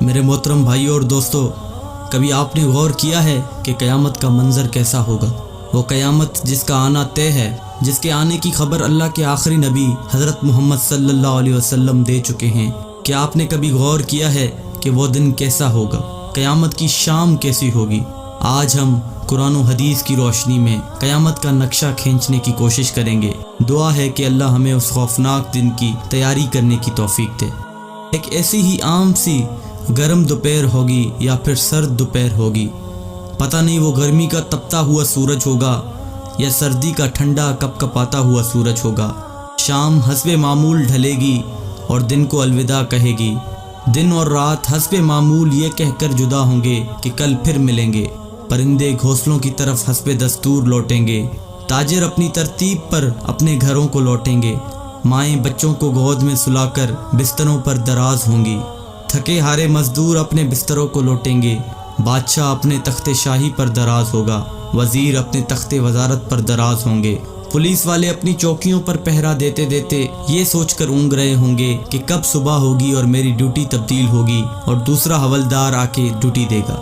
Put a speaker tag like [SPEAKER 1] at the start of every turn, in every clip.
[SPEAKER 1] میرے محترم بھائیوں اور دوستوں، کبھی آپ نے غور کیا ہے کہ قیامت کا منظر کیسا ہوگا؟ وہ قیامت جس کا آنا طے ہے، جس کے آنے کی خبر اللہ کے آخری نبی حضرت محمد صلی اللہ علیہ وسلم دے چکے ہیں۔ کیا آپ نے کبھی غور کیا ہے کہ وہ دن کیسا ہوگا؟ قیامت کی شام کیسی ہوگی؟ آج ہم قرآن و حدیث کی روشنی میں قیامت کا نقشہ کھینچنے کی کوشش کریں گے۔ دعا ہے کہ اللہ ہمیں اس خوفناک دن کی تیاری کرنے کی توفیق دے۔ ایک ایسی ہی عام سی گرم دوپہر ہوگی یا پھر سرد دوپہر ہوگی، پتہ نہیں وہ گرمی کا تپتا ہوا سورج ہوگا یا سردی کا ٹھنڈا کپ کپاتا ہوا سورج ہوگا۔ شام حسب معمول ڈھلے گی اور دن کو الوداع کہے گی۔ دن اور رات حسب معمول یہ کہہ کر جدا ہوں گے کہ کل پھر ملیں گے۔ پرندے گھونسلوں کی طرف حسب دستور لوٹیں گے۔ تاجر اپنی ترتیب پر اپنے گھروں کو لوٹیں گے۔ مائیں بچوں کو گود میں سلا کر بستروں پر دراز ہوں گی۔ تھکے ہارے مزدور اپنے بستروں کو لوٹیں گے۔ بادشاہ اپنے تخت شاہی پر دراز ہوگا۔ وزیر اپنے تخت وزارت پر دراز ہوں گے۔ پولیس والے اپنی چوکیوں پر پہرا دیتے دیتے یہ سوچ کر اونگ رہے ہوں گے کہ کب صبح ہوگی اور میری ڈیوٹی تبدیل ہوگی اور دوسرا حوالدار آ کے ڈیوٹی دے گا۔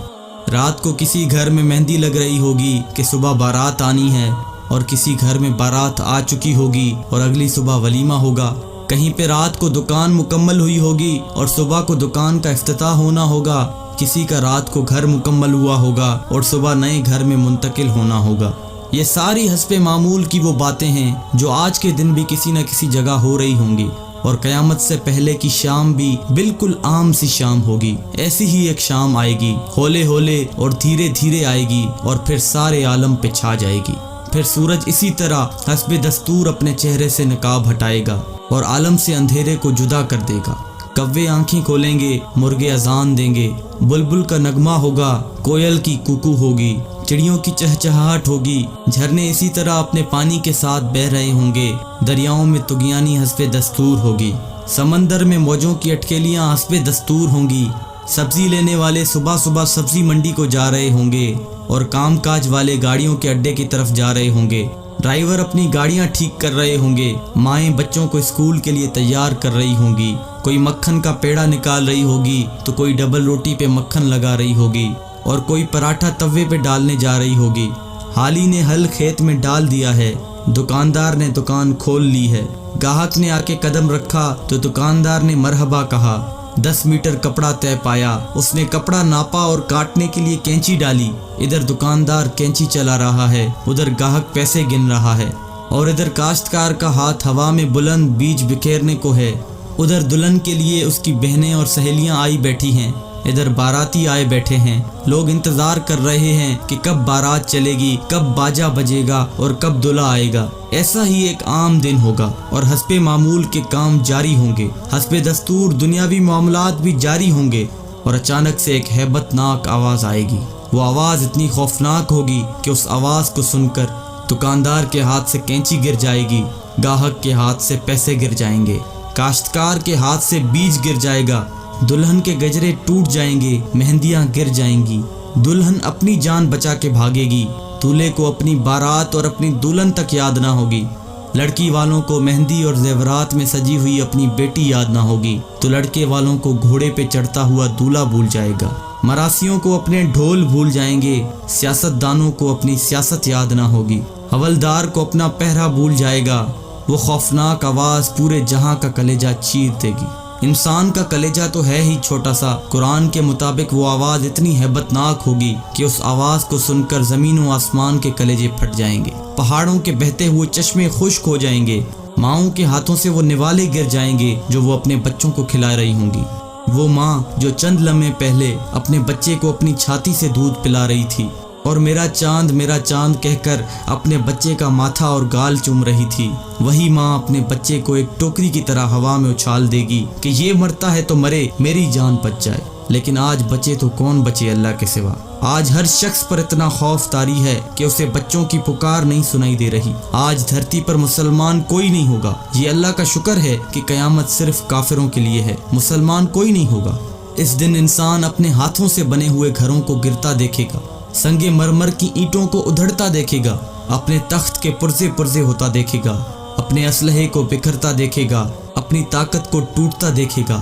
[SPEAKER 1] رات کو کسی گھر میں مہندی لگ رہی ہوگی کہ صبح بارات آنی ہے، اور کسی گھر میں بارات آ چکی ہوگی اور اگلی صبح ولیمہ ہوگا۔ کہیں پہ رات کو دکان مکمل ہوئی ہوگی اور صبح کو دکان کا افتتاح ہونا ہوگا۔ کسی کا رات کو گھر مکمل ہوا ہوگا اور صبح نئے گھر میں منتقل ہونا ہوگا۔ یہ ساری حسب معمول کی وہ باتیں ہیں جو آج کے دن بھی کسی نہ کسی جگہ ہو رہی ہوں گی، اور قیامت سے پہلے کی شام بھی بالکل عام سی شام ہوگی۔ ایسی ہی ایک شام آئے گی، ہولے ہولے اور دھیرے دھیرے آئے گی اور پھر سارے عالم پہ چھا جائے گی۔ پھر سورج اسی طرح حسب دستور اپنے چہرے سے نقاب ہٹائے گا اور عالم سے اندھیرے کو جدا کر دے گا۔ کوے آنکھیں کھولیں گے، مرغے اذان دیں گے، بلبل کا نغمہ ہوگا، کوئل کی کوکو ہوگی، چڑیوں کی چہچہاہٹ ہوگی، جھرنے اسی طرح اپنے پانی کے ساتھ بہہ رہے ہوں گے، دریاؤں میں طغیانی حسب دستور ہوگی، سمندر میں موجوں کی اٹکیلیاں حسب دستور ہوں گی، سبزی لینے والے صبح صبح سبزی منڈی کو جا رہے ہوں گے اور کام کاج والے گاڑیوں کے اڈے کی طرف جا رہے ہوں گے، ڈرائیور اپنی گاڑیاں ٹھیک کر رہے ہوں گے، مائیں بچوں کو اسکول کے لیے تیار کر رہی ہوں گی، کوئی مکھن کا پیڑا نکال رہی ہوگی تو کوئی ڈبل روٹی پہ مکھن لگا رہی ہوگی، اور کوئی پراٹھا توے پہ ڈالنے جا رہی ہوگی۔ حالی نے ہل کھیت میں ڈال دیا ہے، دکاندار نے دکان کھول لی ہے، گاہک نے آ کے قدم رکھا تو دکاندار نے مرحبا کہا۔ 10 میٹر کپڑا طے پایا، اس نے کپڑا ناپا اور کاٹنے کے لیے کینچی ڈالی۔ ادھر دکاندار کینچی چلا رہا ہے، ادھر گاہک پیسے گن رہا ہے، اور ادھر کاشتکار کا ہاتھ ہوا میں بلند بیج بکھیرنے کو ہے۔ ادھر دلہن کے لیے اس کی بہنیں اور سہیلیاں آئی بیٹھی ہیں، ادھر باراتی آئے بیٹھے ہیں۔ لوگ انتظار کر رہے ہیں کہ کب بارات چلے گی، کب باجا بجے گا اور کب دلہا آئے گا۔ ایسا ہی ایک عام دن ہوگا اور حسب معمول کے کام جاری ہوں گے، حسب دستور دنیاوی معاملات بھی جاری ہوں گے، اور اچانک سے ایک ہیبت ناک آواز آئے گی۔ وہ آواز اتنی خوفناک ہوگی کہ اس آواز کو سن کر دکاندار کے ہاتھ سے کینچی گر جائے گی، گاہک کے ہاتھ سے پیسے گر جائیں گے، کاشتکار کے ہاتھ سے بیج گر جائے گا، دلہن کے گجرے ٹوٹ جائیں گے، مہندیاں گر جائیں گی، دلہن اپنی جان بچا کے بھاگے گی، دولہے کو اپنی بارات اور اپنی دلہن تک یاد نہ ہوگی، لڑکی والوں کو مہندی اور زیورات میں سجی ہوئی اپنی بیٹی یاد نہ ہوگی، تو لڑکے والوں کو گھوڑے پہ چڑھتا ہوا دولہا بھول جائے گا، مراسیوں کو اپنے ڈھول بھول جائیں گے، سیاست دانوں کو اپنی سیاست یاد نہ ہوگی، حوالدار کو اپنا پہرا بھول جائے گا۔ وہ خوفناک آواز پورے جہاں کا کلیجہ چیر دے گی۔ انسان کا کلیجہ تو ہے ہی چھوٹا سا، قرآن کے مطابق وہ آواز اتنی ہیبت ناک ہوگی کہ اس آواز کو سن کر زمین و آسمان کے کلیجے پھٹ جائیں گے، پہاڑوں کے بہتے ہوئے چشمے خشک ہو جائیں گے، ماؤں کے ہاتھوں سے وہ نوالے گر جائیں گے جو وہ اپنے بچوں کو کھلا رہی ہوں گی۔ وہ ماں جو چند لمحے پہلے اپنے بچے کو اپنی چھاتی سے دودھ پلا رہی تھی اور میرا چاند کہہ کر اپنے بچے کا ماتھا اور گال چوم رہی تھی، وہی ماں اپنے بچے کو ایک ٹوکری کی طرح ہوا میں اچھال دے گی کہ یہ مرتا ہے تو مرے، میری جان بچ جائے۔ لیکن آج بچے تو کون بچے اللہ کے سوا؟ آج ہر شخص پر اتنا خوف طاری ہے کہ اسے بچوں کی پکار نہیں سنائی دے رہی۔ آج دھرتی پر مسلمان کوئی نہیں ہوگا۔ یہ اللہ کا شکر ہے کہ قیامت صرف کافروں کے لیے ہے، مسلمان کوئی نہیں ہوگا۔ اس دن انسان اپنے ہاتھوں سے بنے ہوئے گھروں کو گرتا دیکھے گا، سنگ مرمر کی اینٹوں کو ادھڑتا دیکھے گا، اپنے تخت کے پرزے پرزے ہوتا دیکھے گا، اپنے اسلحے کو بکھرتا دیکھے گا، اپنی طاقت کو ٹوٹتا دیکھے گا،